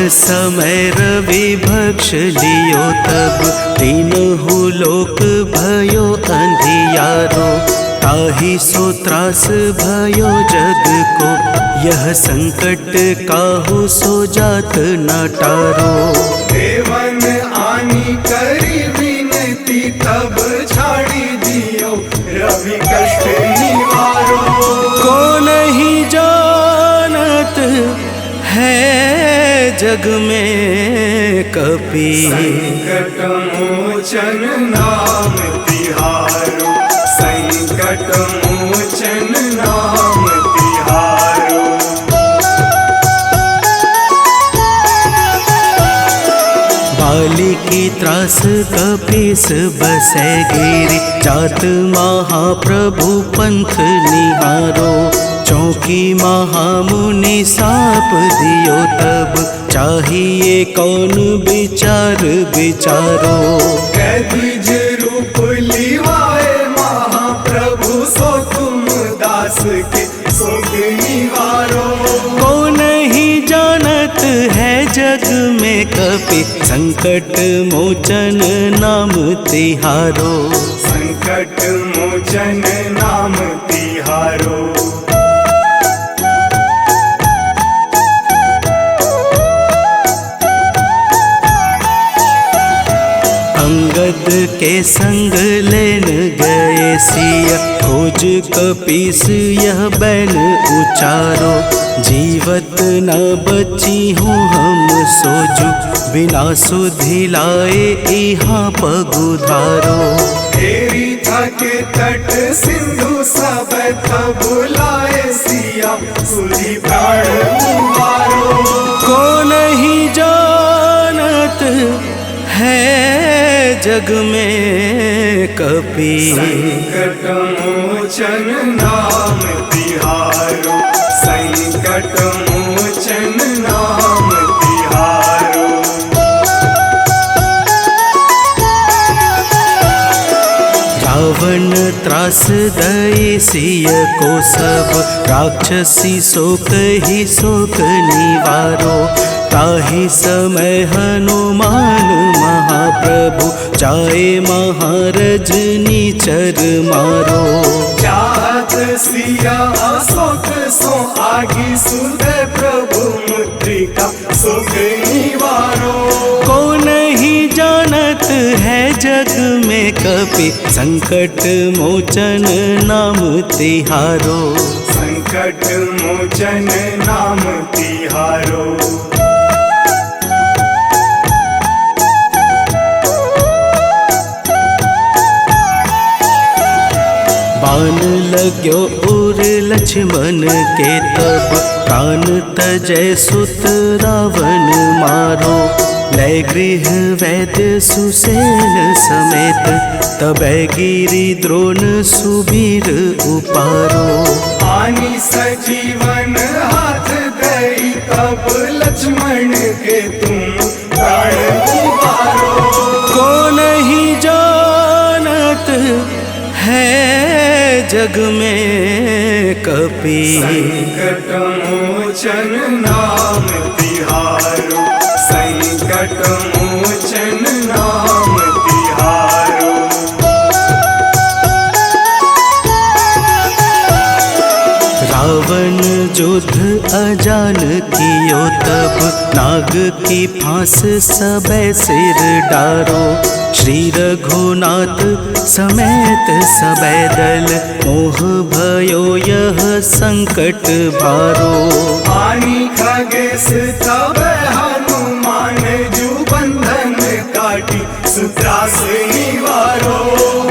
समय रवि भक्ष लियो तब, तीनहु लोक भयो अंधियारो। ताहि सो त्रास भयो जग को, यह संकट काहू सो जात न टारो। देवन आनी करी विनती, तब छाड़ी दियो रवि कष्ट निवारो। को नहीं जानत है जग में कपि, संकट मोचन नाम तिहारो। संकट मोचन नाम तिहारो। बाली की त्रास कपीस बसै गिरि, जात महाप्रभु पंथ निहारो। चौकी महामुनि साप दियो तब, चाहिए कौन विचार विचारो। कैदिज रूप लिवाए महाप्रभु, सो तुम दास के शोक निवारो। को नहीं जानत है जग में कपि, संकट मोचन नाम तिहारो। संकट मोचन नाम तिहारो। अंगद के संग लेन गए सिया, खोज कपीस यह बैन उचारो। जीवत न बची हूँ हम सोजू, बिना सुधि लाए यहाँ पगुधारो। तेरी थके तट सिंधु सब तब बुलाए सिया, सुधि प्राण उबारो। को नहीं जानत है जग में कपि, संकट मोचन नाम तिहारो। संकट मोचन नाम तिहारो। रावण त्रास दई सिय को सब, राक्षसी शोक ही शोक निवारो। ताहि समय हनुमान महाप्रभु, जाए महारज नीचर मारो। चाहत सिया अशोक सो आगी, सुधे प्रभु मुद्रिका शोक निवारो। को नहीं जानत है जग में कपि, संकट मोचन नाम तिहारो। संकट मोचन नाम तिहारो। बाण लाग्यो उर लक्ष्मण के तब, प्राण तजय सुत रावण मारो। लय गृह वैद्य सुसेन समेत, तबै गिरि द्रोण सुबीर उपारो। आनी सजीवन हाथ दई, तब लक्ष्मण के तुम प्राण उबारो। को नहीं जानत है जग में कपि, संकट मोचन नाम तिहारो। संकट मोचन नाम तिहारो। रावण युद्ध अजान कियो तब, नाग की फांस सबे सिर डारो। श्री रघुनाथ समेत सबे दल, मोह भयो यह संकट भारो। आनी खगेश तब हनुमान, जू बंधन काटी सुत्रास निवारो।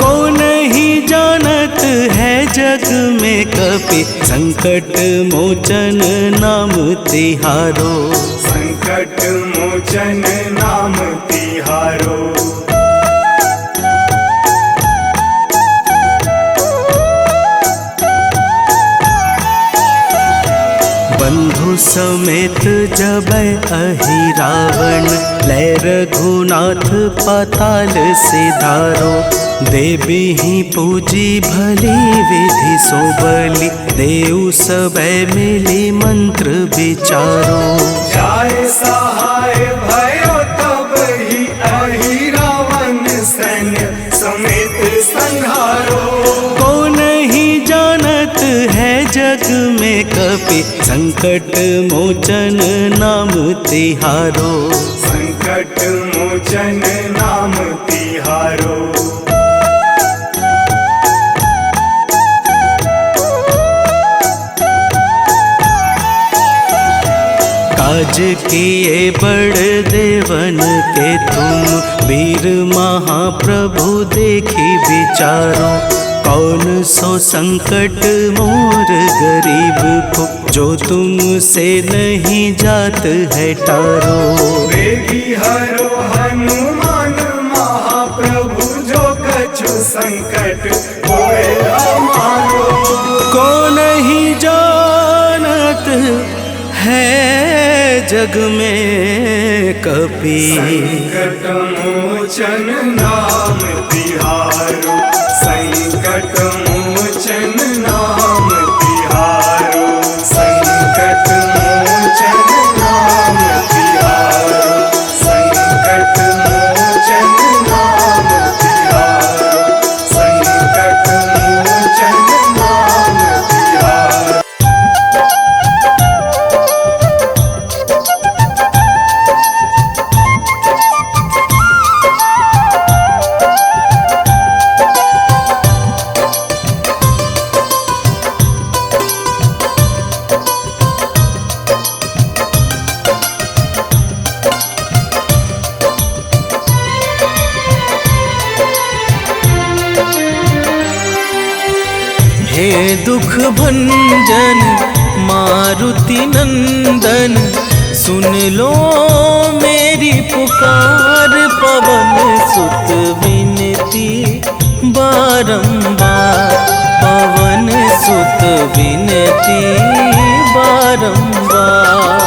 को नहीं जानत है जग में कपि, संकट मोचन नाम तिहारो। संकट मोचन नाम तिहारो। बंधु समेत जबै अहि रावण, लय रघुनाथ पाताल सिधारो। देवी ही पूजी भली विधि सो बलि देव सबे मिली मंत्र विचारो। जाय सहाय भयो तब ही अहि रावण सैन्य समेत संहारो। को नहीं जानत है जग में कपि संकट मोचन नाम तिहारो। संकट मोचन नाम तिहारो। काज किए बड़ देवन के तुम वीर महाप्रभु देखी विचारो। कौन सो संकट मोर गरीब को जो तुमसे नहीं जात है टारो। वेगी हरो हनुमान महाप्रभु जो कछु संकट होए हमारो। को नहीं जानत है जग में कपि संकट मोचन नाम तिहारो। संकट मोचन नाम तिहारो। संकट मोचन नाम तिहारो। संकट मोचन नाम तिहारो। संकट मोचन नाम तिहारो। हे दुख भंजन मारुति नंदन सुन लो मेरी पुकार। पवन सुत विनती बारंबार। पवन सुत विनती बारंबार।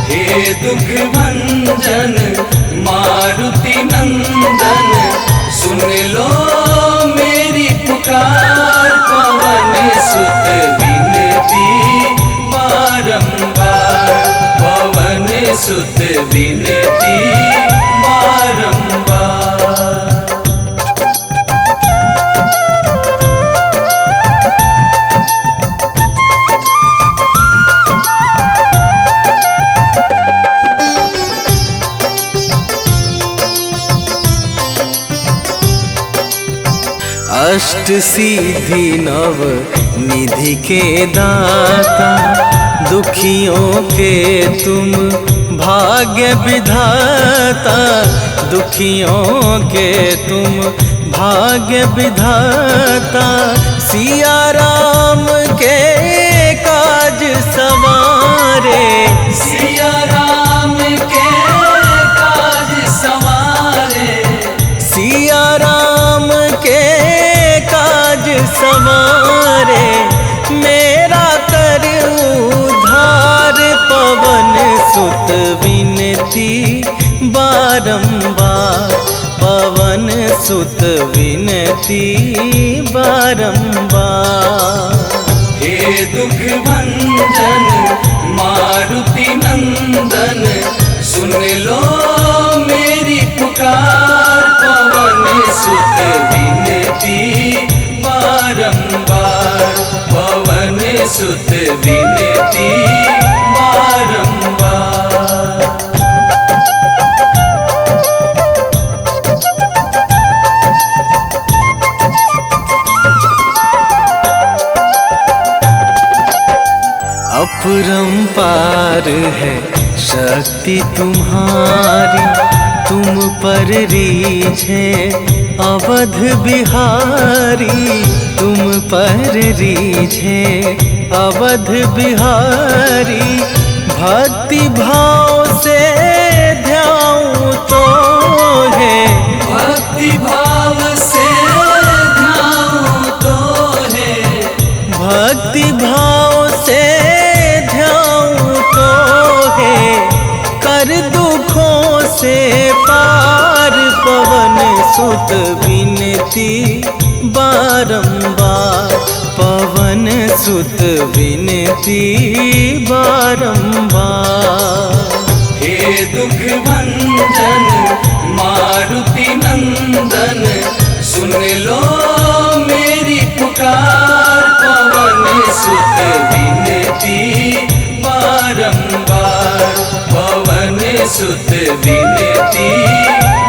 हे दुख भंजन मारुति नंदन सुन लो मेरी पुकार। पवन सुत विनती बारंबार। पवन सुत विनती बारंबार। अष्ट सिद्धि नव निधि के दाता दुखियों के तुम भाग्य विधाता। दुखियों के तुम भाग्य विधाता। सिया राम के काज सवारे। सिया राम के काज सवारे। सिया राम के काज सवारे। मेरा कर उद्धार। पवन सुत विनती बारंबार। पवन सुत विनती बारंबार। हे दुख भंजन मारुति नंदन सुन लो मेरी पुकार। पवन सुत विनती बारंबार। पवन सुत विनती बारंबार। अपरंपार है शक्ति तुम्हारी। तुम पर रीझे अवध बिहारी। तुम पर रीझे अवध बिहारी। भक्ति भाव से ध्याऊं तो है। भक्ति भाव से ध्याऊं तो है। भक्ति भाव से ध्याऊं तो है। कर दुखों से पार। पवन सुत विनती विनती बारंबार, पवन सुत विनती बारंबार। हे दुख भंजन मारुति नंदन, सुन लो मेरी पुकार, पवन सुत विनती बारंबार, पवन सुत विनती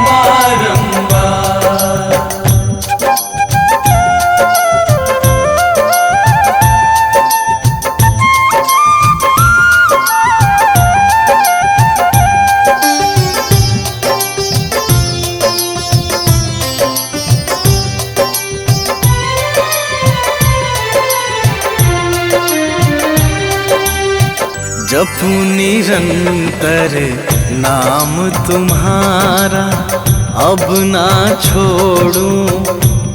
बारंबार। जपू निरंतर नाम तुम्हारा, अब ना छोड़ूं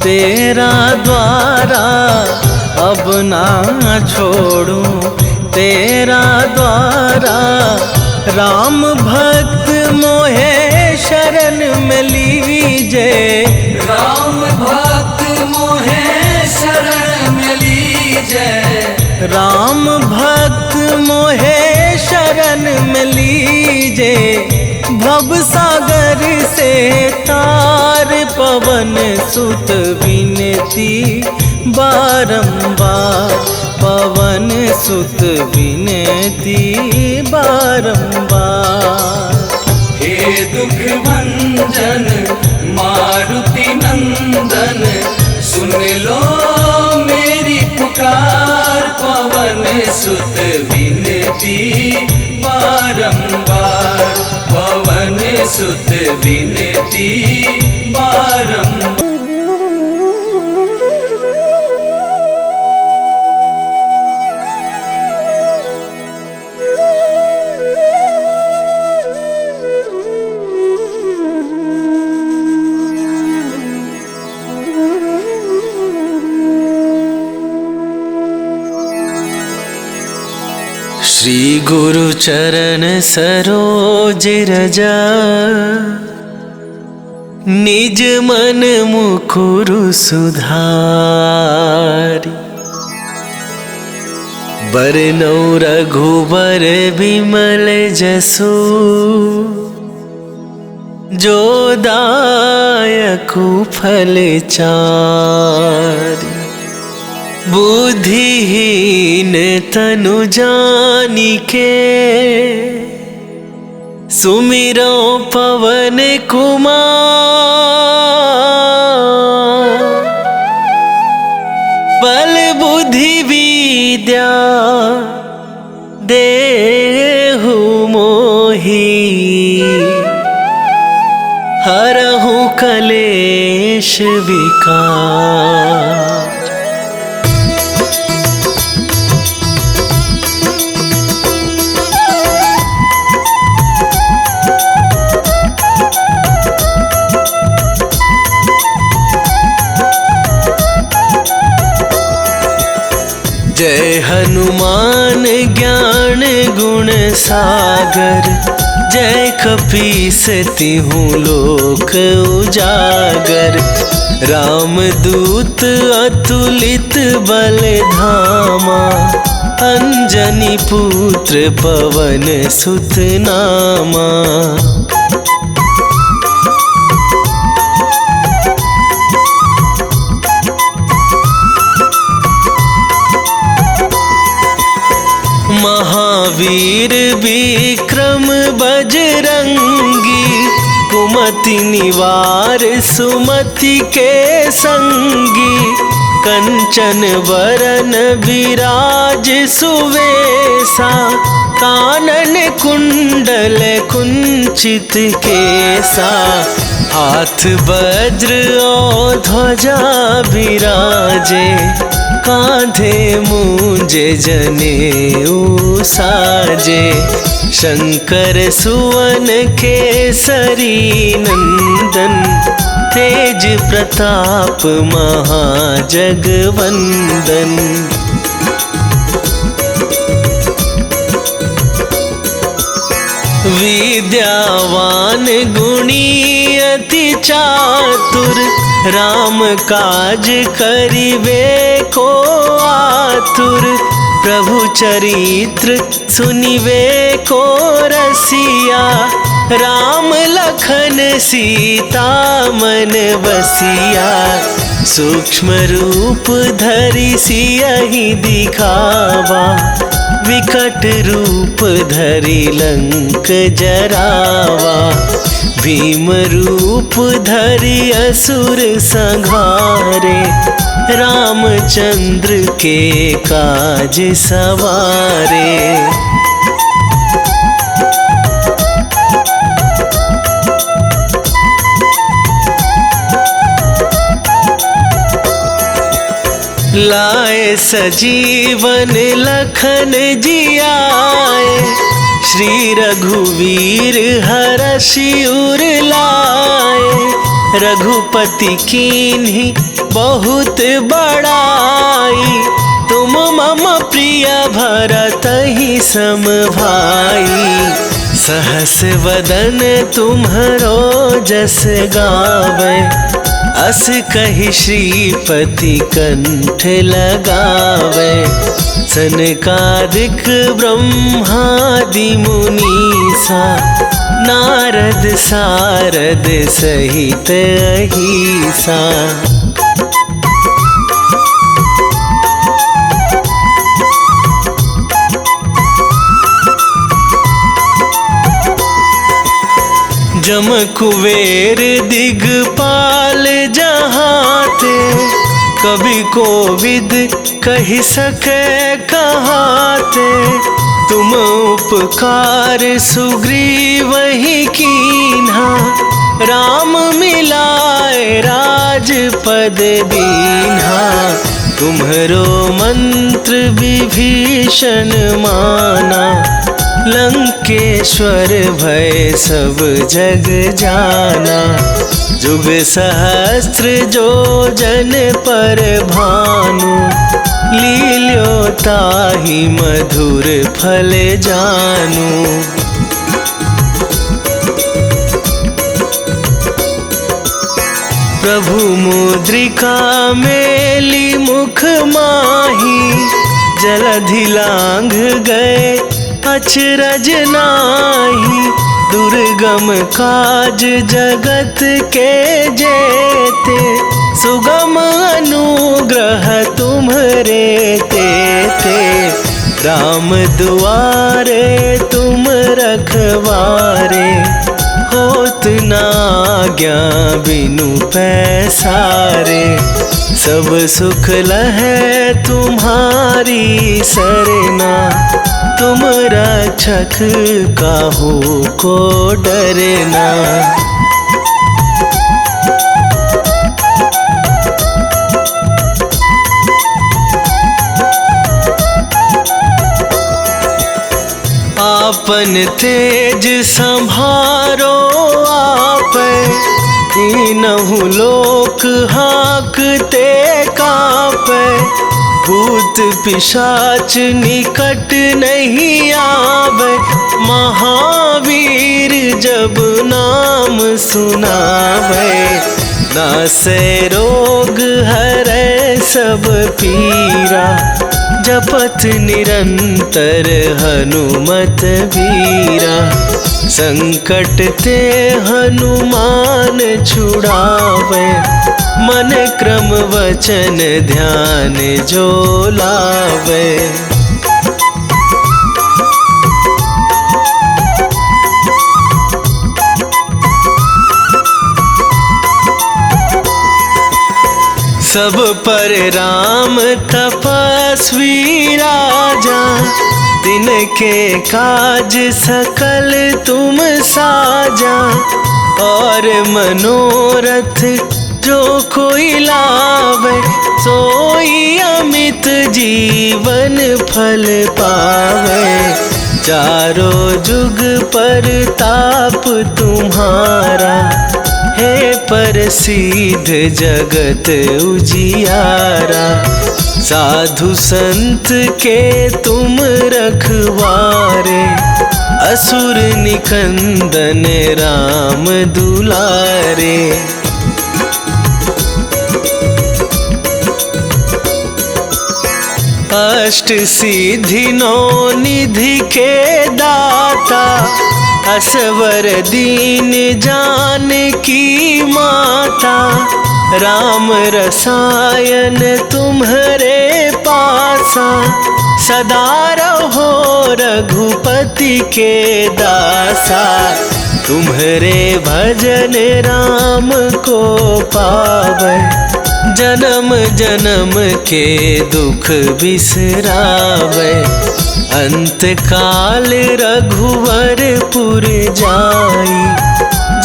तेरा द्वारा, अब ना छोड़ूं तेरा द्वारा। राम भक्त मोहे शरण में लीजे, राम भक्त मोहे शरण में लीजे, राम भक्त मोहे शरण में लीजे। भव सागर से तार, पवन सुत विनती बारंबार, पवन सुत विनती बारंबार। हे दुख भंजन मारुति नंदन, सुन लो मेरी पुकार, पवन सुत विनती बारंबार, पवन सुत विनती बारंबार। श्री गुरु चरण सरोज रज, निज मन मुकुरु सुधारी। बरनौ रघुबर बिमल जसु, जो दायकु फल चारि। बुद्धिहीन तनु जानिके, सुमिरो पवन कुमार। बल बुद्धि विद्या देहु मोहि, हरहु कलेश विकार। जय हनुमान ज्ञान गुण सागर, जय कपीस तिहु लोक उजागर। रामदूत अतुलित बल धामा, अंजनी पुत्र पवन सुत नामा। महावीर विक्रम बजरंगी, कुमति निवार सुमति के संगी। कंचन वरन विराज सुवेशा, कानन कुंडल कुंचित केसा। हाथ वज्र और ध्वजा विराजे, कांधे मूंजे जनेऊ साजे। शंकर सुवन केसरी नंदन, तेज प्रताप महाजगवंदन। विद्यावान गुणी अति चातुर, राम काज करिवे को आतुर, प्रभु चरित्र सुनिवे को रसिया। राम लखन सीता मन बसिया, सूक्ष्म रूप धरि सियहि दिखावा। विकट रूप धरि लंक जरावा, भीम रूप धरि असुर संहारे। रामचंद्र के काज सवारे। लाए सजीवन लखन जियाए, श्री रघुवीर हरषि उर लाए। रघुपति कीन्ही बहुत बड़ाई, तुम मम प्रिय भरतहि सम भाई। सहस वदन तुम्हरो जस गावे, अस कहि श्रीपति कंठ लगावे। सनकादिक ब्रह्मादि मुनीसा, नारद सारद सहित अहिसा। जम कुबेर दिगपाल जहाते, कवि कोविद कहि सके कहाते। तुम उपकार सुग्रीवहि कीन्हा, राम मिलाए राजपद दीन्हा। तुम्हरो मंत्र विभीषण माना, लंकेश्वर भय सब जग जाना। जुग सहस्त्र जो जन पर भानु, लील्यो ताहि मधुर फल जानू। प्रभु मुद्रिका मेली मुख माही, जलधि लांघ गए अचरज नाही। दुर्गम काज जगत के जेते, सुगम अनुग्रह तुम्हरे तेते। राम दुआरे तुम रखवारे, होत न आज्ञा बिनु पैसारे। सब सुख लहै तुम्हारी सरना, तुम रक्षक काहू को डरना। आपन तेज संभारो आपै, तीनहु लोक हाँकते कापै। भूत पिशाच निकट नहीं आवे, महावीर जब नाम सुनावे। नासै रोग हरै सब पीरा, जपत निरंतर हनुमत वीरा। संकट ते हनुमान छुड़ावे, मन क्रम वचन ध्यान जो लावे। सब पर राम तपस्वी राजा, तिनके काज सकल तुम साजा। और मनोरथ जो कोई लावे, सोई अमित जीवन फल पावे। चारों जुग पर ताप तुम्हारा, हे प्रसिद्ध जगत उजियारा। साधु संत के तुम रखवारे, असुर निकंदन राम दुलारे। अष्ट सिद्धि नौ निधि के दाता, असवर दीन जानकी माता, राम रसायन तुम्हारे पासा, सदा रहो रघुपति के दासा, तुम्हारे भजन राम को पावे, जन्म जन्म के दुख बिसरावे, अंत काल रघुवरपुर जाई,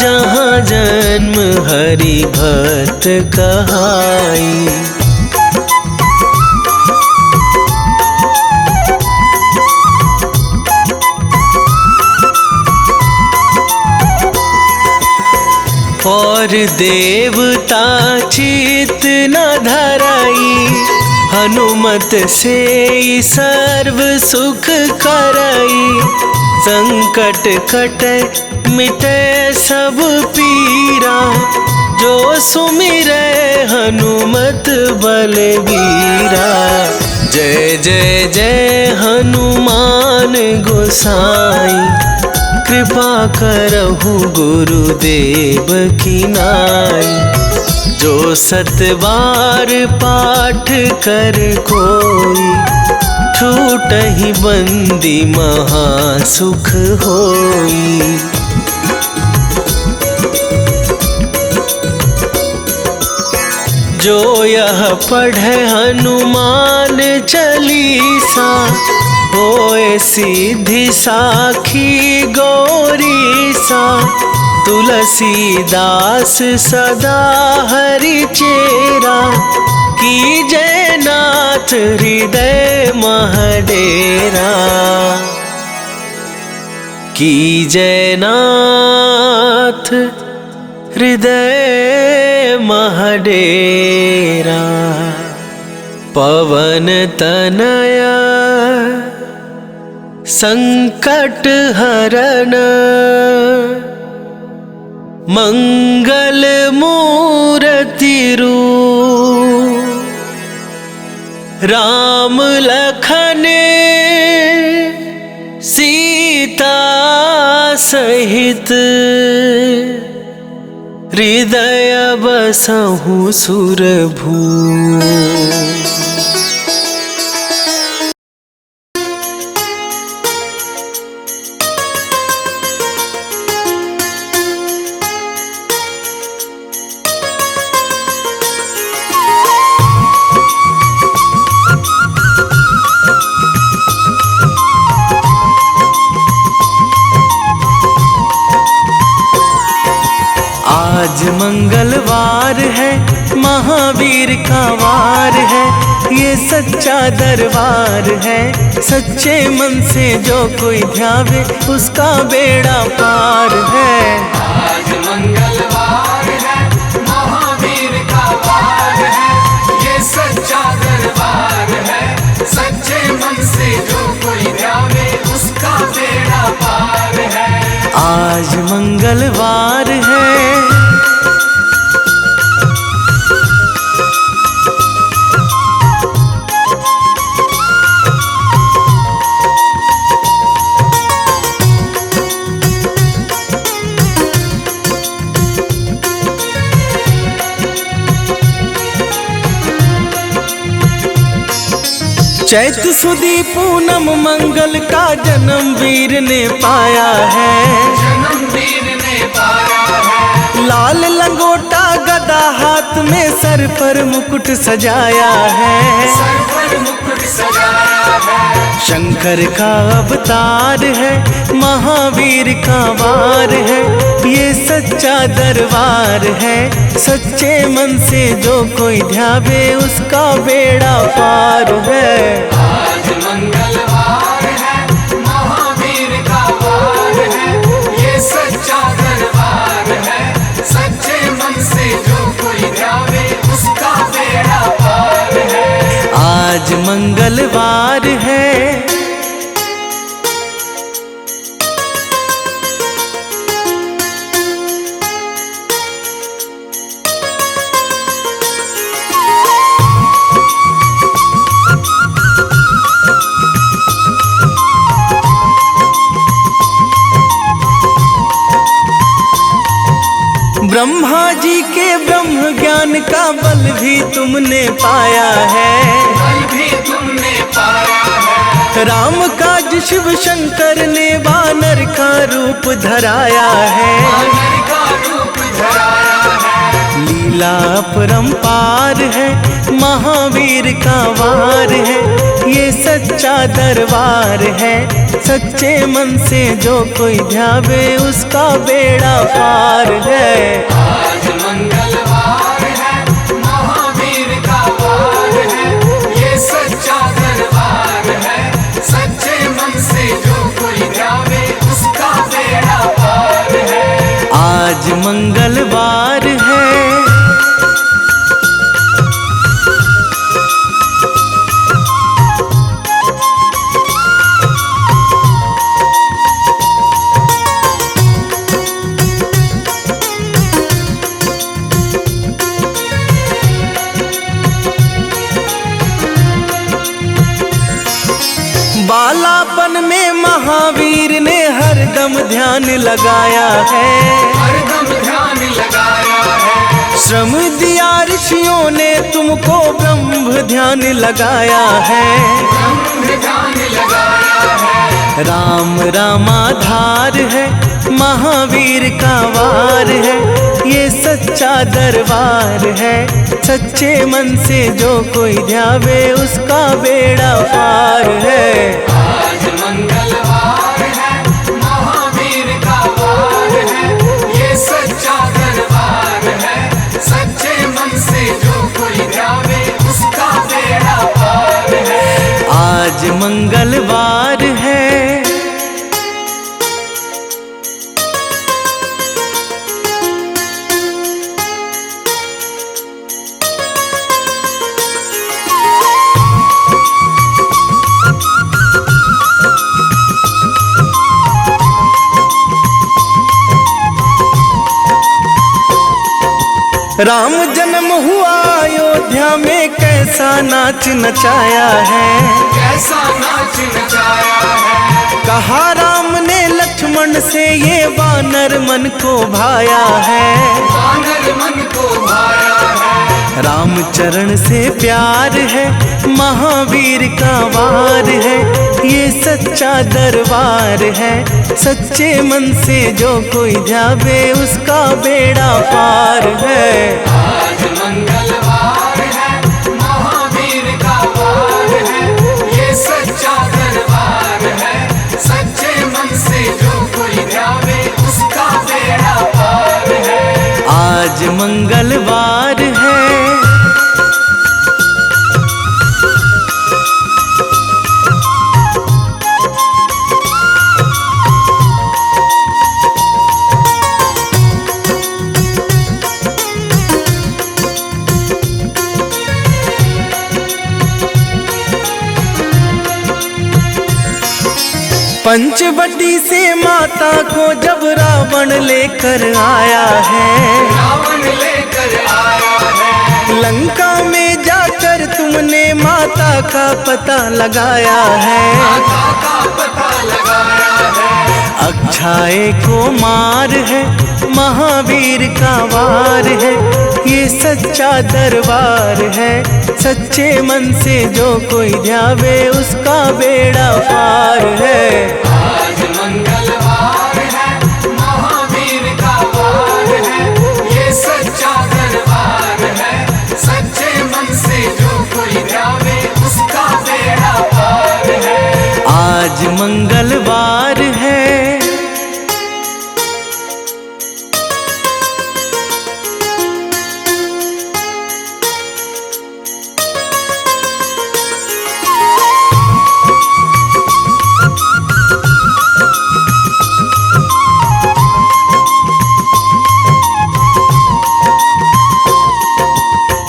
जहाँ जन्म हरि भक्त कहाई। और देवता चित न धराई, हनुमत से सर्व सुख करई, संकट कटे मिटे सब पीरा, जो सुमिरै हनुमत बलबीरा। जय जय जय हनुमान गोसाई, कृपा करहु गुरुदेव की नाई। जो सत बार पाठ कर कोई, छूटहि बंदी महा सुख होई। जो यह पढ़े हनुमान चालीसा, होए सिद्धि साखी गौरीसा। तुलसीदास सदा हरि चेरा, की जय नाथ हृदय महडेरा। की जय नाथ हृदय महडेरा। पवन तनया संकट हरन, मंगल मूर्ति रूप। राम लखन सीता सहित, हृदय बसहु सुरभू। आज मंगलवार है, महावीर का वार है। ये सच्चा दरबार है, सच्चे मन से जो कोई ध्यावे उसका बेड़ा पार है। आज मंगलवार है, महावीर का वार है। ये सच्चा दरबार है, सच्चे मन से जो कोई ध्यावे उसका बेड़ा पार है। आज मंगलवार है, चैत सुदी पूनम मंगल का जन्म वीर ने पाया है। जन्म वीर ने पाया है। लाल लंगोटा गदा हाथ में, सर पर मुकुट सजाया है। सर पर मुकुट सजाया है। शंकर का अवतार है, महावीर का वार है। ये सच्चा दरबार है, सच्चे मन से जो कोई ध्यावे उसका बेड़ा पार है। आज मंगलवार है, महावीर का वार है। ये सच्चा दरबार है, सच्चे मन से जो कोई ध्यावे उसका बेड़ा पार है। आज मंगलवार है, ज्ञान का बल भी तुमने पाया है। बल भी तुमने पाया है। राम काज शिव शंकर ने वानर का रूप धराया है। वानर का रूप धराया है। लीला अपरंपार है, महावीर का वार है, ये सच्चा दरबार है। सच्चे मन से जो कोई ध्यावे उसका बेड़ा पार है। आज मंगलवार है, महावीर का वार है, ये सच्चा दरबार है। सच्चे मन से जो कोई ध्यावे उसका बेड़ा पार है। आज मंगलवार है। बालापन में महावीर ने हरदम ध्यान लगाया है। हरदम ध्यान लगाया है। श्रम दिया ऋषियों ने तुमको, ब्रह्म ध्यान लगाया है। ब्रह्म ध्यान लगाया है। राम रामाधार है, महावीर का वार है, ये सच्चा दरबार है। सच्चे मन से जो कोई ध्यावे उसका बेड़ा पार है। आज मंगलवार है, महावीर का वार है, ये सच्चा दरबार है। सच्चे मन से जो कोई ध्यावे उसका बेड़ा पार है। आज मंगलवार है। राम जन्म हुआ अयोध्या में, कैसा नाच नचाया है। कैसा नाच नचाया है। कहा राम ने लक्ष्मण से, ये वानर मन को भाया है। वानर मन को भाया है। राम चरण से प्यार है, महावीर का वार है, ये सच्चा दरबार है। सच्चे मन से जो कोई ध्यावे उसका बेड़ा पार है। आज मंगलवार है, महावीर का वार है, ये सच्चा दरबार है। सच्चे मन से जो कोई ध्यावे उसका बेड़ा पार है। आज मंगलवार है। पंचवटी से माता को जब रावण लेकर आया है। रावण लेकर आया है। लंका में जाकर तुमने माता का पता लगाया है। माता का पता लगाया है। अक्षय को मार है, महावीर का वार है, ये सच्चा दरबार है। सच्चे मन से जो कोई ध्यावे उसका बेड़ा पार है। आज मंगलवार है, महावीर का वार है, ये सच्चा दरबार है। सच्चे मन से जो कोई ध्यावे उसका बेड़ा पार है। आज मंगलवार है।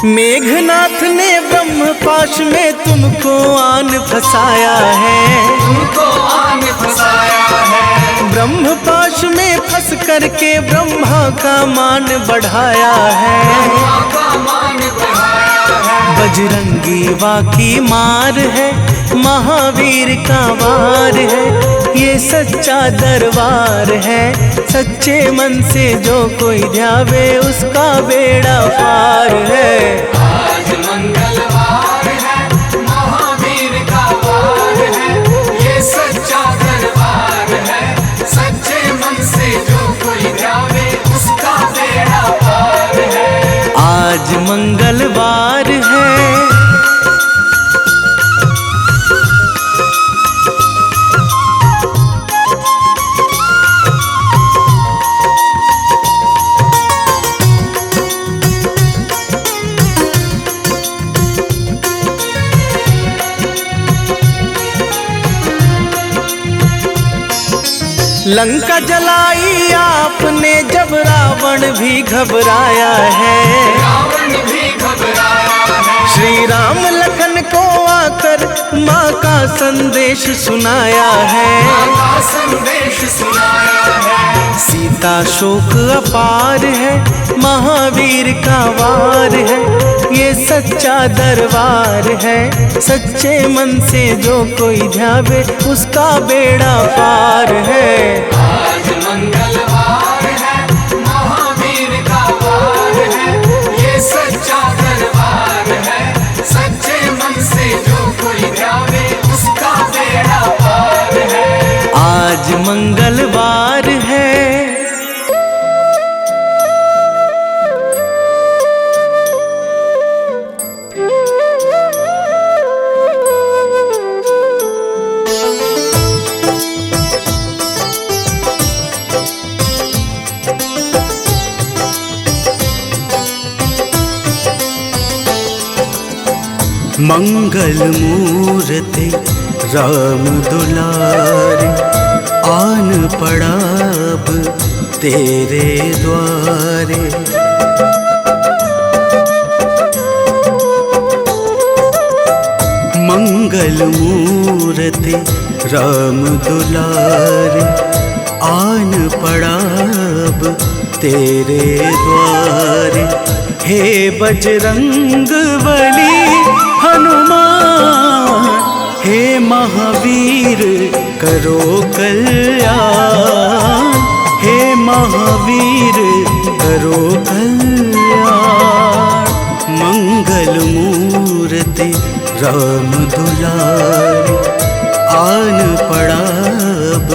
मेघनाथ ने ब्रह्मपाश में तुमको आन फंसाया है। तुमको आन फंसाया है। ब्रह्मपाश में फंस करके ब्रह्मा का मान बढ़ाया है। ब्रह्मा का मान बढ़ाया है। बजरंगी वाकी मार है, महावीर का वार है, ये सच्चा दरबार है। सच्चे मन से जो कोई ध्यावे उसका बेड़ा पार है। आज मंगलवार है, महावीर का वार है, ये सच्चा दरबार है। सच्चे मन से जो कोई ध्यावे उसका बेड़ा पार है। आज मंगलवार है। लंका जलाई आपने जब रावण भी घबराया है। रावण भी घबराया है। श्री राम लखन को आकर माँ का संदेश सुनाया है। माँ का संदेश सुनाया है। सीता शोक अपार है, महावीर का वार है। ये सच्चा दरबार है। सच्चे मन से जो कोई ध्यावे उसका बेड़ा पार है। आज मंगलवार है, महावीर का वार है, ये सच्चा दरबार है। सच्चे मन से जो कोई ध्यावे उसका बेड़ा पार है। आज मंगलवार है। मंगल मूर्ति राम दुलारे, आन पड़ा अब तेरे द्वारे। मंगल मूर्ति राम दुलारे, आन पड़ा अब तेरे द्वारे। हे बजरंग बली हनुमान, हे महावीर करो कल्याण। हे महावीर करो कल्याण। मंगल मूर्ति राम दुलारे, आन पड़ा अब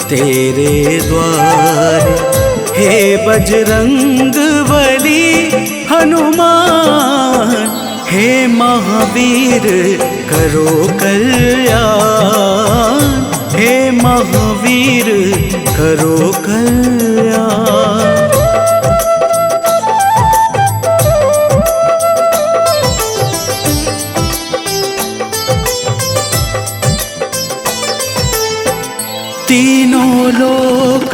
तेरे द्वारे। हे बजरंग बली हनुमान, हे महावीर करो कल्याण। हे महावीर करो कल्याण। तीनों लोक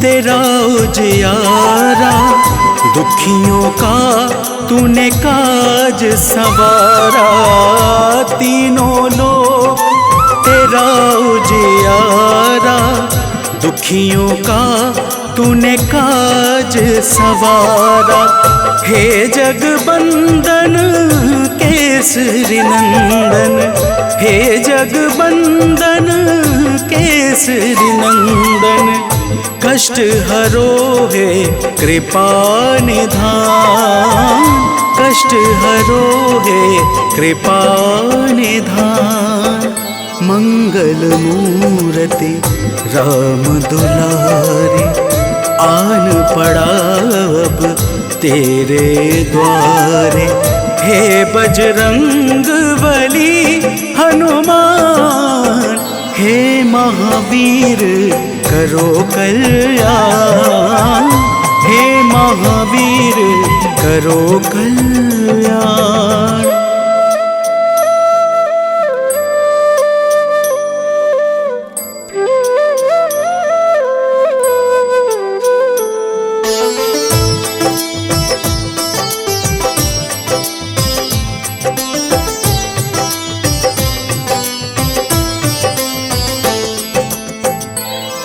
तेरा उजियारा, दुखियों का तूने काज सवारा। तीनों लोक तेरा उजियारा, दुखियों का तूने काज सवारा। हे जगबंदन केसरी नंदन, हे जगबंदन केसरी नंदन। कष्ट हरो है कृपा निधान, कष्ट हरो है कृपा निधान। मंगल मूर्ति राम दुलारे, आन पड़ा अब तेरे द्वारे। हे बजरंग बली हनुमान, हे महावीर करो कल्याण। हे महावीर करो कल्याण।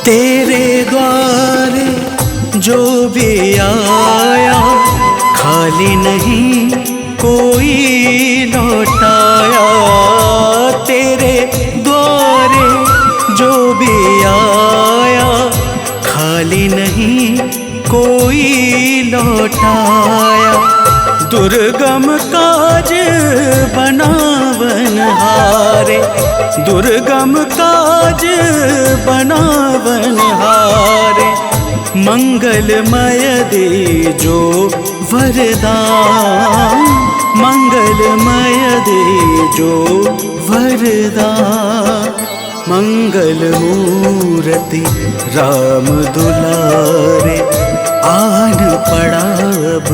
तेरे द्वारे जो भी आया, खाली नहीं कोई लौटाया। तेरे द्वारे जो भी दुर्गम काज बनावन हारे, दुर्गम काज बनावन हारे। मंगलमय दे जो वरदान, मंगलमय दे जो वरदान। मंगल मूर्ति राम दुलारे, आन पड़ा अब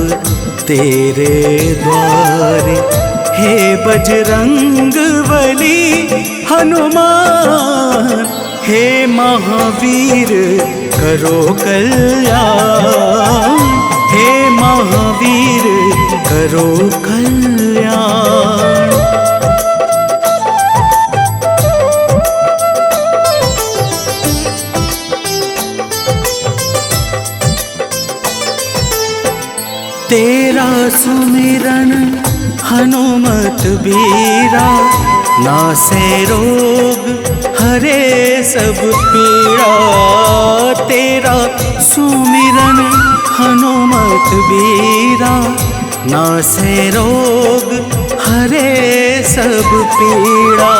तेरे द्वारे। हे बजरंग बली हनुमान, हे महावीर करो कल्याण, हे महावीर करो कल्याण। तेरा सुमिरन हनुमत बीरा, नासे रोग हरे सब पीड़ा। तेरा सुमिरन हनुमत बीरा, नासे रोग हरे सब पीड़ा।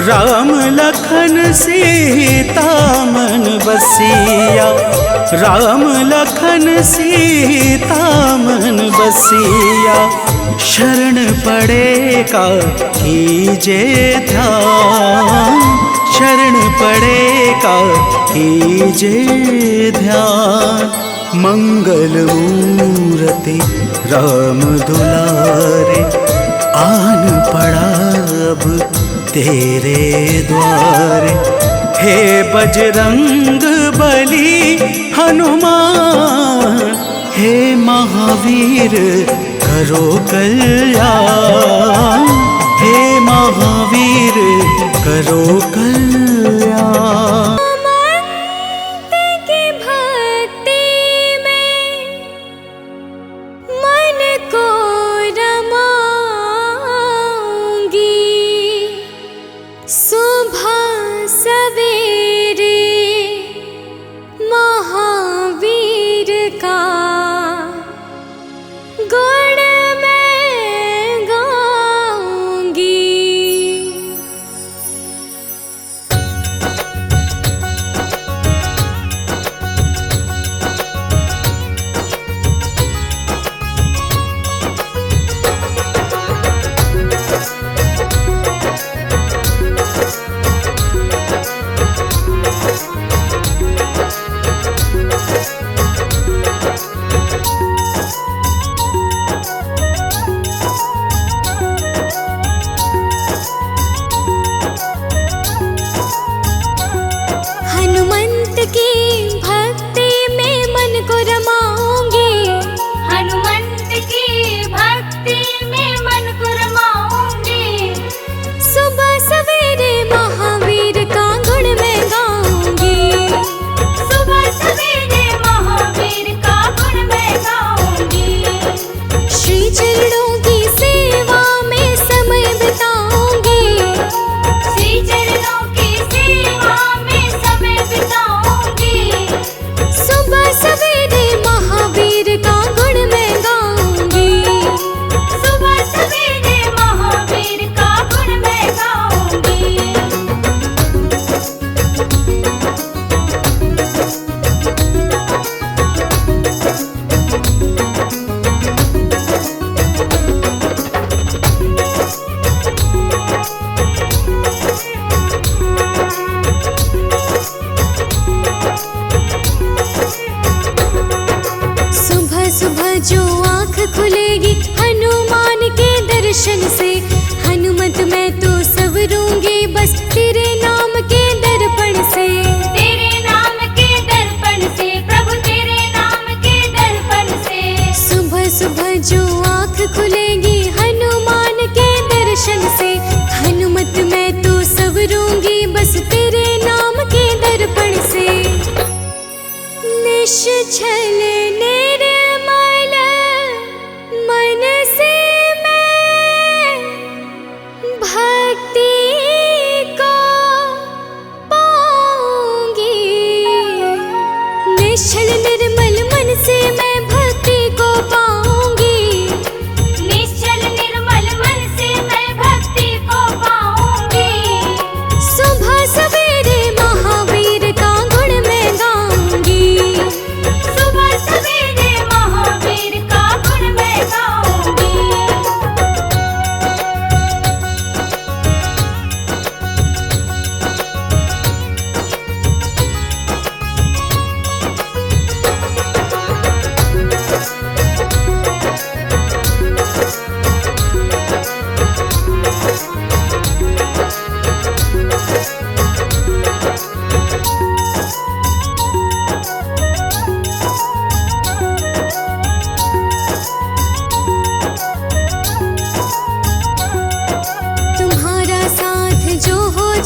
राम लखन सीता मन बसिया, राम लखन सीता मन बसिया। शरण पड़ेगा कीजे ध्यान, शरण पड़ेगा कीजे ध्यान। मंगल मूर्ति राम दुलारे, आन पड़ा अब तेरे द्वारे। हे बजरंग बली हनुमान, हे महावीर करो कल्याण, हे महावीर करो कल्याण।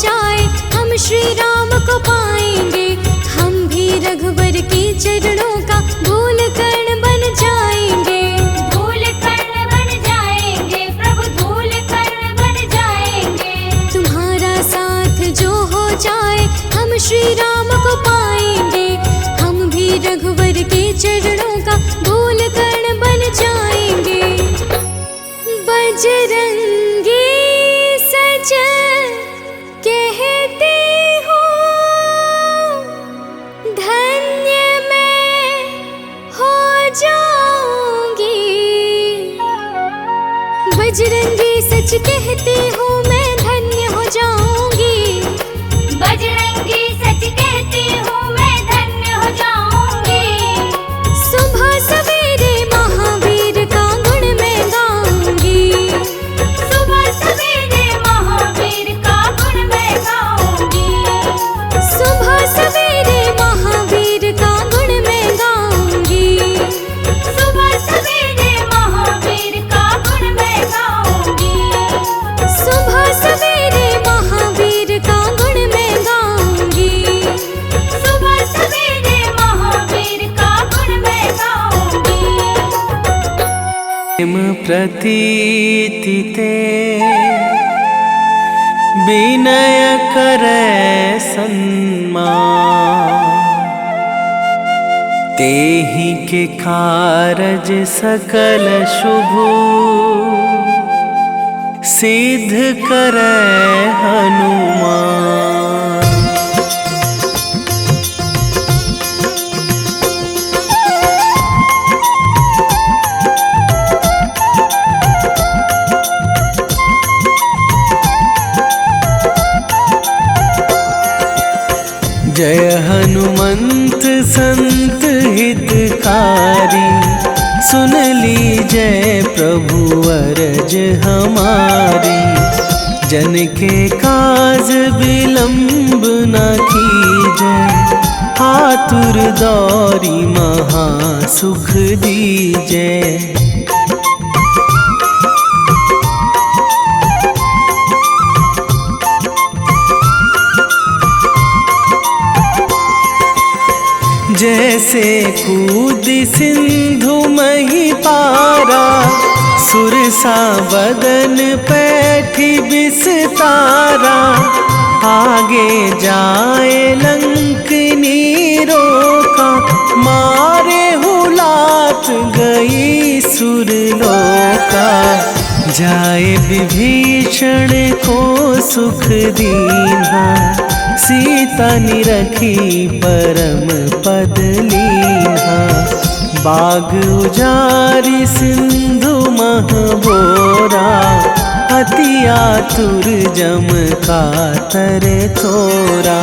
जाए हम श्री राम को पाएंगे। हम भी रघुवर के चरणों का धूल कण बन जाएंगे। धूल कण बन जाएंगे प्रभु, धूल कण बन जाएंगे। तुम्हारा साथ जो हो जाए हम श्री राम को पाएंगे। हम भी रघुवर के चरणों का धूल कण बन जाएंगे। बजरंगी सजन कहते हो धन्य मैं हो जाऊंगी। बजरंगी सच कहते हो मैं धन्य हो जाऊंगी। बजरंगी सच कहती हूँ मैं धन्य हो जाऊंगी। सुबह सवेरे महावीर का गुण मैं गाऊंगी। सुबह सवेरे महावीर का गुण मैं गाऊंगी। सुबह सवेरे महावीर का गुण मैं गाऊंगी। सुबह सवेरे महावीर का गुण मैं गाऊंगी। सुबह सवेरे महावीर का गुण मैं गाऊंगी। सुबह सवेरे महावीर का गुण मैं गाऊंगी। प्रेम प्रतीति ते विनय करे सन्मान। तेहि के कारज सकल शुभ सिद्ध करे हनुमान। जय हनुमंत संत हितकारी। सुन लीजय प्रभु अरज हमारी। जन के काज विलंब न कीजय। आतुर दौरी महा सुख दीजय। जैसे कूद सिंधु मही पारा। सुरसा बदन पैठी बिस्तारा। आगे जाए लंकनी रोका। मारे हुलात गई सुरलोका। जाए विभीषण को सुख दीन्हा। सीता निरखी परम पद लीन्हा। बाग उजारी सिंधु महबोरा। अति आतुर जम कातर थोरा।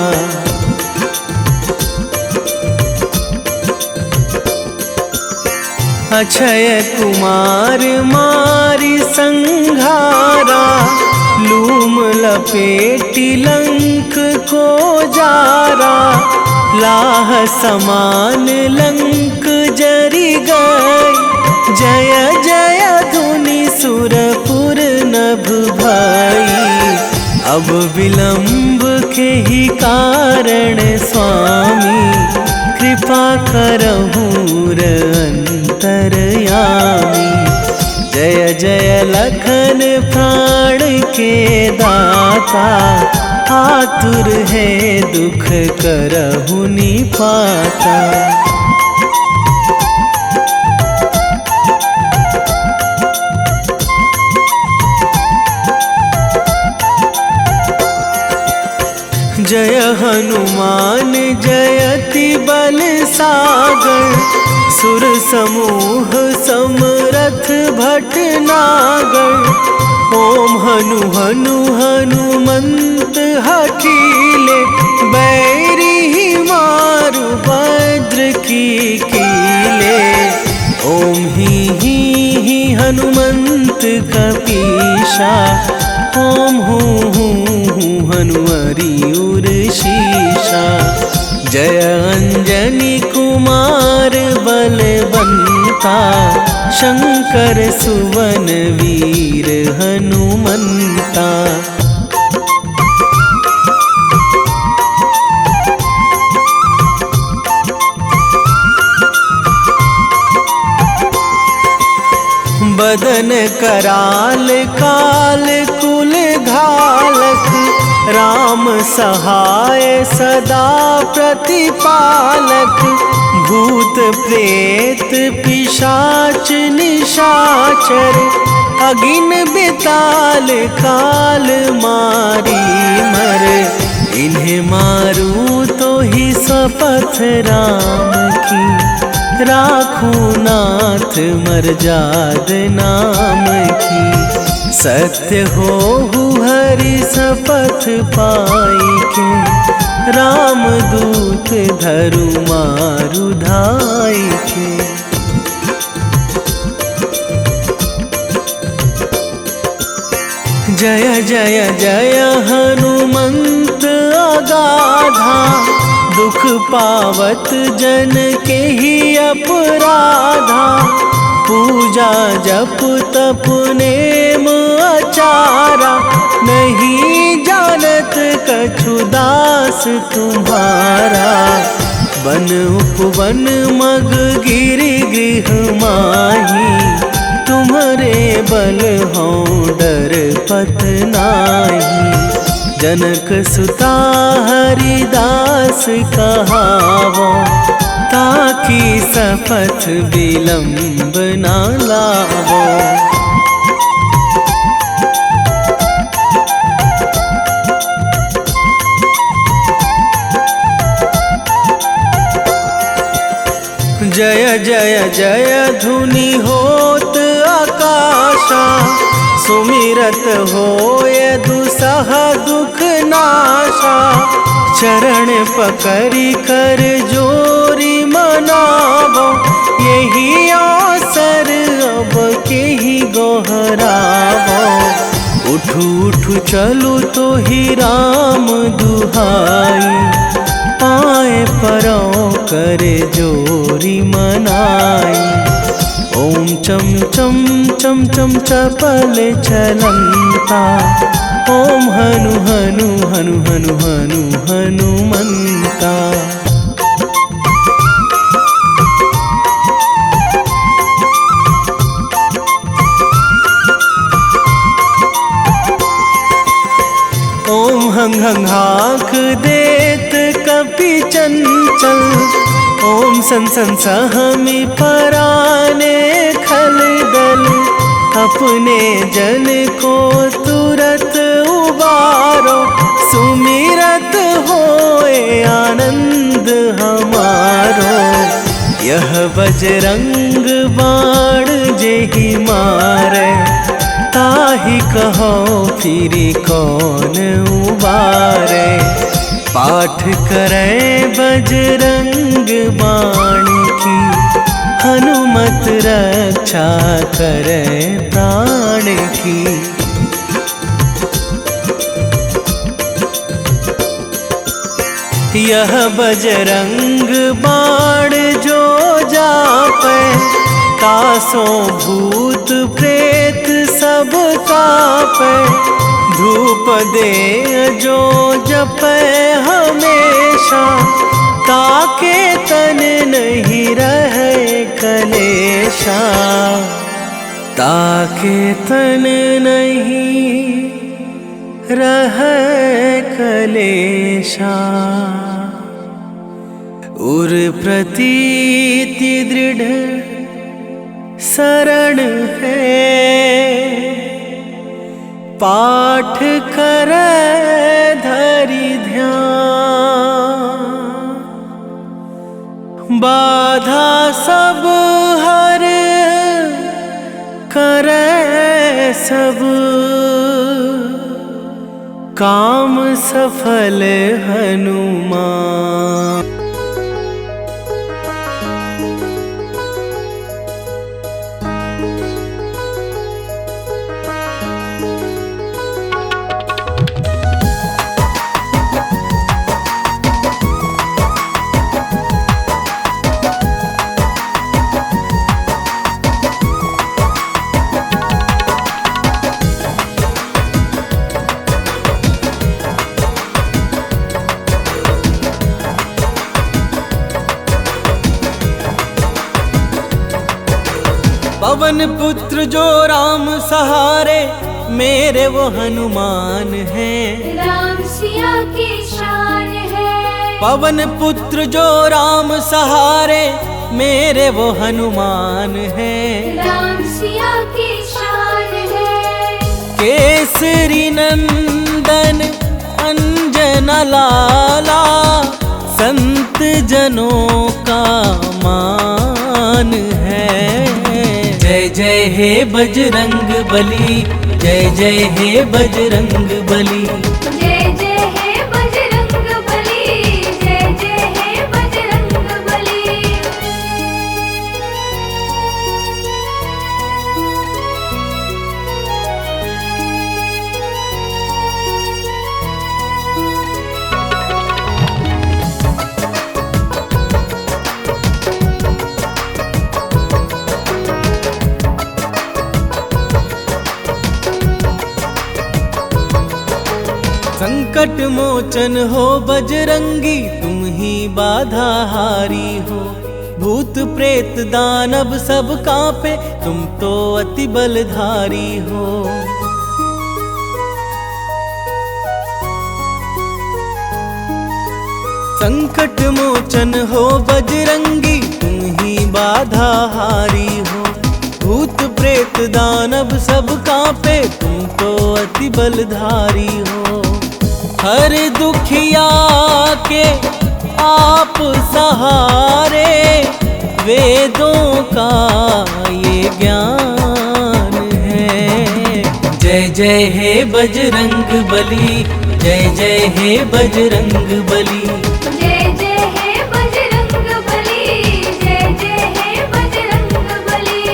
अक्षय कुमार मारी संघारा। लूम लपेटी लंक को जारा। लाह समान लंक जरी गई। जय जय धुनि सुरपुर नभ भई। अब विलंब के ही कारण स्वामी। कृपा करहु अंतरयामी। जय जय लखन प्राण के दाता। आतुर है दुख करहु निपाता। जय हनुमान जयति बल सागर। सुर समूह समरथ भटनागर। ओम हनु हनु हनुमंत हठीले। बैरी मारु भद्र की कीले। ओम ही हनुमंत कपीशा। ओम हूँ हनुमरी उर शीशा। जय अंजनी कुमार बलवंता। शंकर सुवन वीर हनुमंता। कराल काल कुल घालक, राम सहाय सदा प्रतिपालक। भूत प्रेत पिशाच निशाचर, अगिन बिताल काल मारी मर। इन्हें मारूं तो ही शपथ राम की, राखूं नाथ मर्याद नाम की। सत्य हो हरि शपथ पाई के, राम दूत धरु मारु धाई के। जय जय जय हनुमंत अगाधा, दुख पावत जन के ही अपराधा। पूजा जप तप नेम आचारा, नहीं जानत कछु दास तुम्हारा। वन उपवन मग गिरि गृह माही, तुम्हारे बल हो डर पत नाही। जनक सुता हरिदास कहावो, ताकि शपथ विलंब ना लावो। जय जय जय धुनि होत आकाशा, सुमिरत होय दुसह दुख नाशा। चरण पकड़ी कर जोरी मनावो, यही अवसर अब के ही गोहरावो। उठू उठू चलू तो ही राम दुहाई, पाए परो करे जोरी मनाई। ओम चम चम चम चम चपल चलंता, ओम हनु हनु हनु हनु हनु हनुमंता। ओम हंग हंग हाक देत कपि चंचल, ओम सन सन सहमी पराने खल दल। अपने जन को तुरत उबारो, सुमिरत होए आनंद हमारो। यह बजरंग बाण जेहि मारे, ताहि कहो फिरी कौन उबारे। पाठ करें बजरंग बाण की, हनुमत रक्षा करे प्राण की। यह बजरंग बाण जो जापे, तासों भूत प्रेत सब कापे। धूप दे जो जपे हमेशा, ताके तन नहीं रहे कलेशा। ताके तन नहीं रहे कलेशा। उर प्रतीति दृढ़ शरण है, पाठ करे धरि ध्यान। बाधा सब हर करे सब, काम सफल हनुमान। पवन पुत्र जो राम सहारे मेरे वो हनुमान हैं। राम सिया की शान है। पवन पुत्र जो राम सहारे मेरे वो हनुमान हैं। राम सिया की शान है। केसरी नंदन अंजन लाला संत जनों का मान है। जय जय हे बजरंग बली, जय जय हे बजरंग बली। जय जय हे बजरंग बली, जय जय हे बजरंग बली। संकट मोचन हो बजरंगी, तुम ही बाधा हारी हो। भूत प्रेत दानव सब कांपे, तुम तो अति बलधारी हो। संकट मोचन हो बजरंगी, तुम ही बाधा हारी हो। भूत प्रेत दानव सब कांपे, तुम तो अति बलधारी हो। हर दुखिया के आप सहारे, वेदों का ये ज्ञान है। जय जय हे बजरंग बली, जय जय हे बजरंग बली। जय जय हे बजरंग बली, जय जय हे बजरंग बली।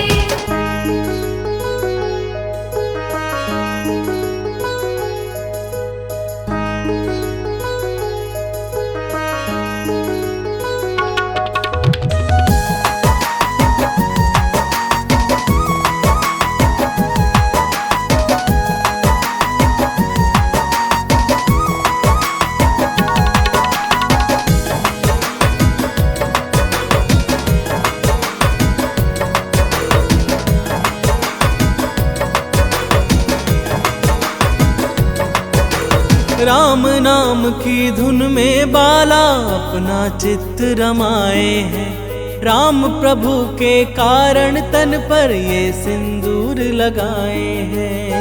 राम नाम की धुन में बाला अपना चित्त रमाए हैं। राम प्रभु के कारण तन पर ये सिंदूर लगाए हैं।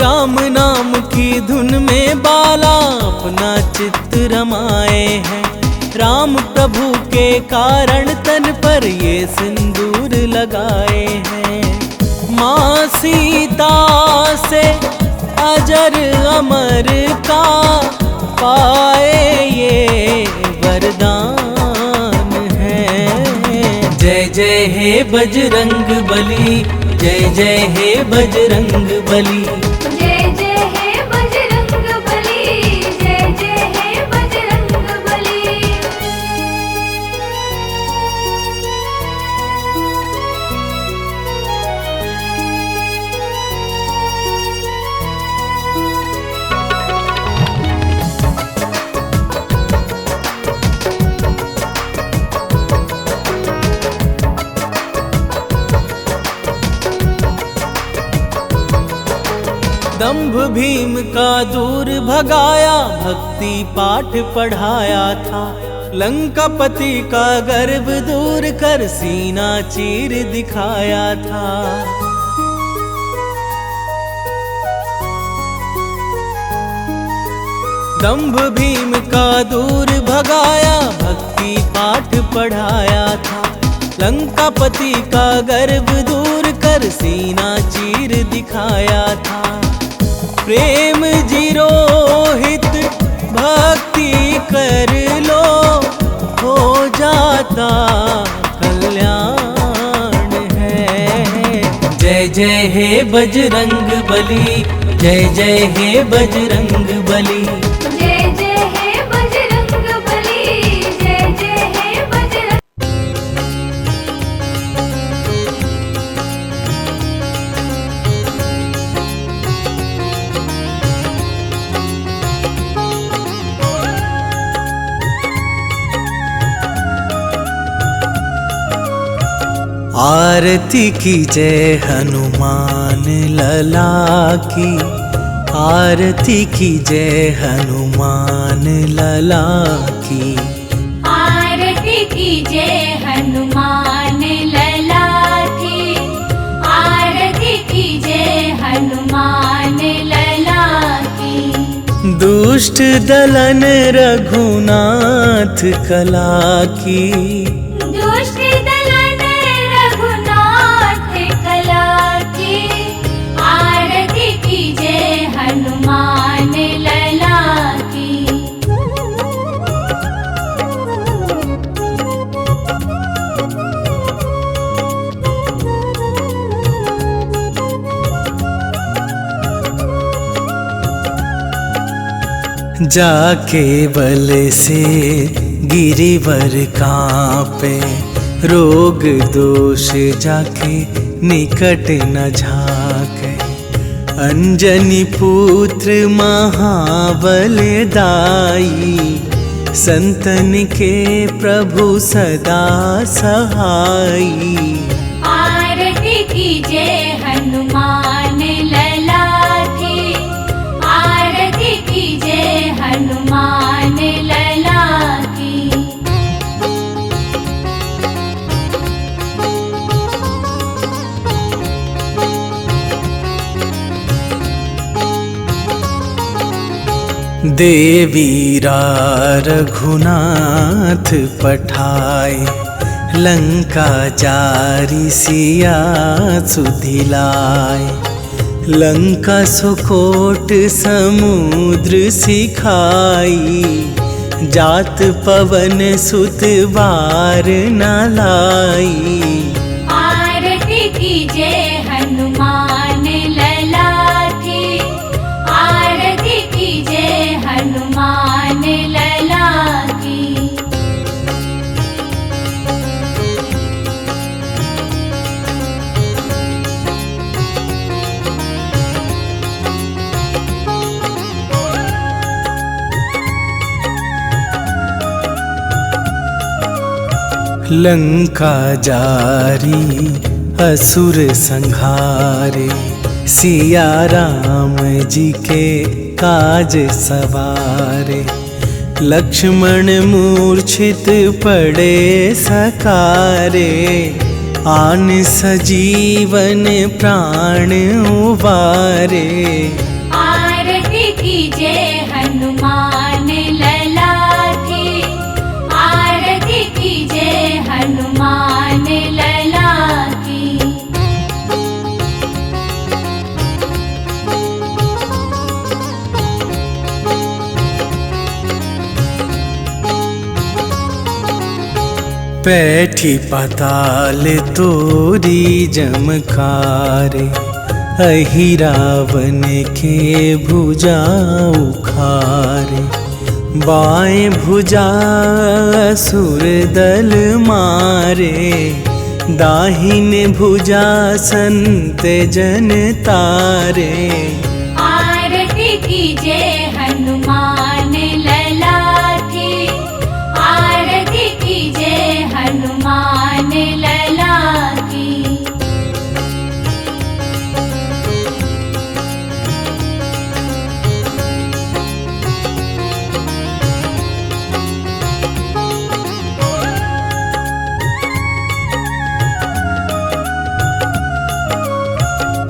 राम नाम की धुन में बाला अपना चित्त रमाए हैं। राम प्रभु के कारण तन पर ये सिंदूर लगाए हैं। माँ सीता से अजर अमर का पाए ये वरदान है। जय जय हे बजरंग बली, जय जय हे बजरंग बली। जय जय हे बजरंग बली, जय जय हे बजरंग बली। दंभ भीम का दूर भगाया, भक्ति पाठ पढ़ाया था। लंकापति का गर्व दूर कर सीना चीर दिखाया था। दंभ भीम का दूर भगाया, भक्ति पाठ पढ़ाया था। लंकापति का गर्व दूर कर सीना चीर दिखाया था। प्रेम जीरोहित भक्ति कर लो, हो जाता कल्याण है। जय जय हे बजरंग बली, जय जय हे बजरंग बली। जय जय हे बजरंग बली, जय जय हे बजरंग। आरती कीजय हनुमान लला की, आरती कीजय हनुमान लला की। आरती कीजय हनुमान लला की, आरती कीजय हनुमान लला की। दुष्ट दलन रघुनाथ कला की, दुष्ट दलन रघुनाथ कला की। आरती कीजय हनुमान लला की। जाके बल से गिरिवर कांपे, रोग दोष जाके निकट न झाके। अंजनी पुत्र महाबल दाई, संतन के प्रभु सदा सहाई। आरती कीजय हनुमान लला की, आरती कीजय हनुमान लला की। देवीरा रघुनाथ पठाए, लंका जारी सिया सुधिलाए। लंका सुकोट समुद्र सिखाई, जात पवन सुत बार न लाई। आरती कीजय हनुमान लला की, आरती कीजय हनुमान लला की। लंका जारी असुर संहारे, सिया राम जी के काज सवारे। लक्ष्मण मूर्छित पड़े सकारे, आन सजीवन प्राण उबारे। आरती कीजय हनुमान लला की, आरती कीजय हनुमान लला की। पैठी पाताल तोरी जमकारे, अहि रावण के भुजा उखारे। बाएं भुजा असुर दल मारे, दाहिन भुजा संत जन तारे। आरती कीजय हनुमान लला की, आरती कीजय हनुमान लला की।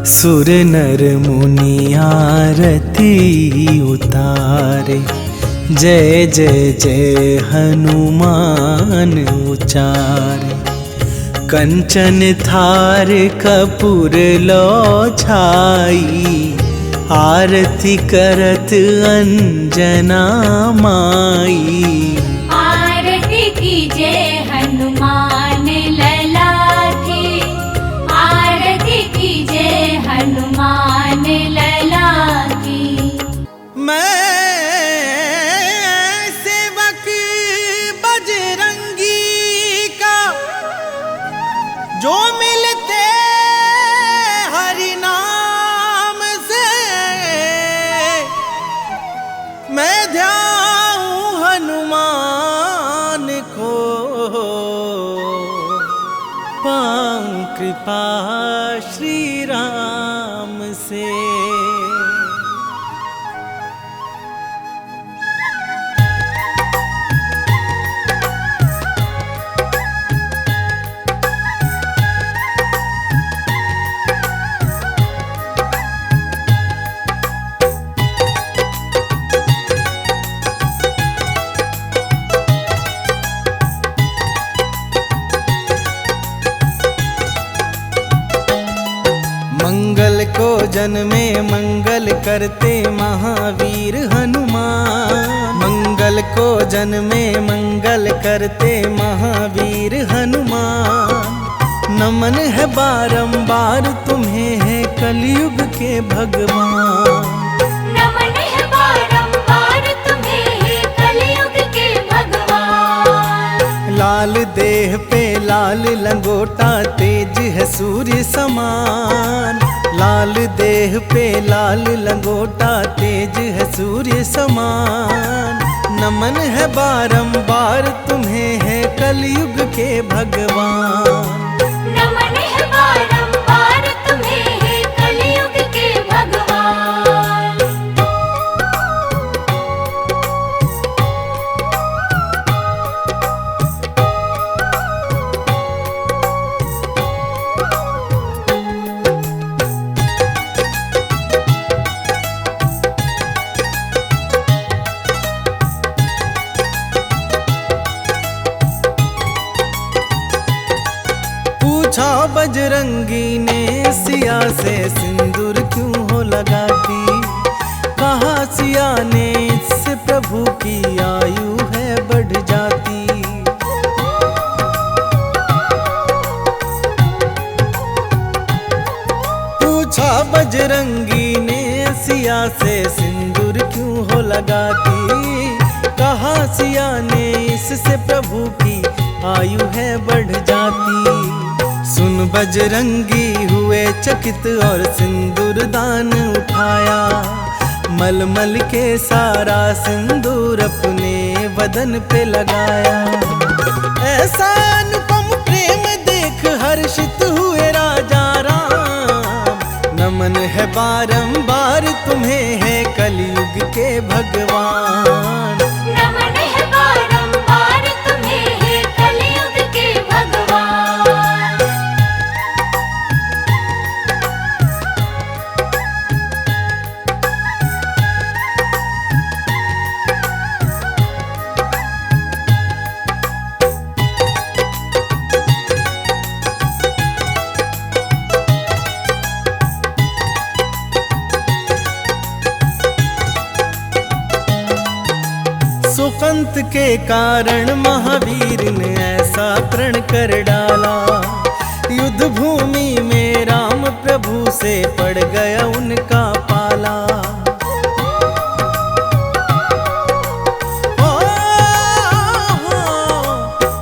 सुर नर मुनि आरती उतारे, जय जय जय हनुमान उचारे। कंचन थार कपूर लो छाई, आरती करत अंजना माई। आरती कीजय हनुमान लला की, आरती कीजय हनुमान लला की। मैं सेवक बजरंगी का, जो मिलते हरि नाम से। मैं ध्याऊं हनुमान कृपा श्री राम से। मंगल को जन्मे मंगल करते महावीर हनुमान। मंगल को जन्मे मंगल करते महावीर हनुमान। नमन है बारंबार तुम्हें है कलयुग के भगवान। नमन है बारंबार तुम्हें है कलयुग के भगवान। लाल देह पे लाल लंगोटा तेज है सूर्य समान। लाल देह पे लाल लंगोटा तेज है सूर्य समान। नमन है बारंबार तुम्हें है कलयुग के भगवान। नमन है बारंबार तुम्हें है कलयुग के भगवान। पूछा बजरंगी ने सिया से सिंदूर क्यों हो लगाती। कहा सिया ने इससे प्रभु की आयु है बढ़ जाती। पूछा बजरंगी ने सिया से सिंदूर क्यों हो लगाती। कहा सिया ने इससे प्रभु की आयु है बढ़ जाती। सुन बजरंगी हुए चकित और सिंदूर दान उठाया। मलमल के सारा सिंदूर अपने बदन पे लगाया। ऐसा अनुपम प्रेम देख हर्षित हुए राजा राम। नमन है बारंबार तुम्हें है कलयुग के भगवान। नमन है बारंबार तुम्हें है कलयुग के भगवान। सुकंत के कारण महावीर ने ऐसा प्रण कर डाला। युद्ध भूमि में राम प्रभु से पड़ गया उनका पाला।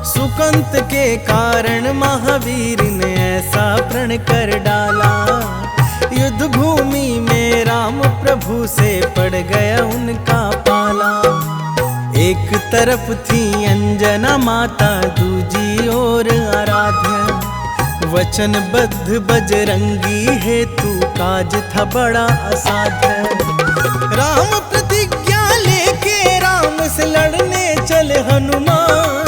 सुकंत के कारण महावीर ने ऐसा प्रण कर डाला। युद्ध भूमि में राम प्रभु से पड़ गया उनका पाला। एक तरफ थी अंजना माता दूजी ओर आराध्या। वचनबद्ध बजरंगी हेतु काज था बड़ा असाध्य। राम प्रतिज्ञा लेके राम से लड़ने चले हनुमान।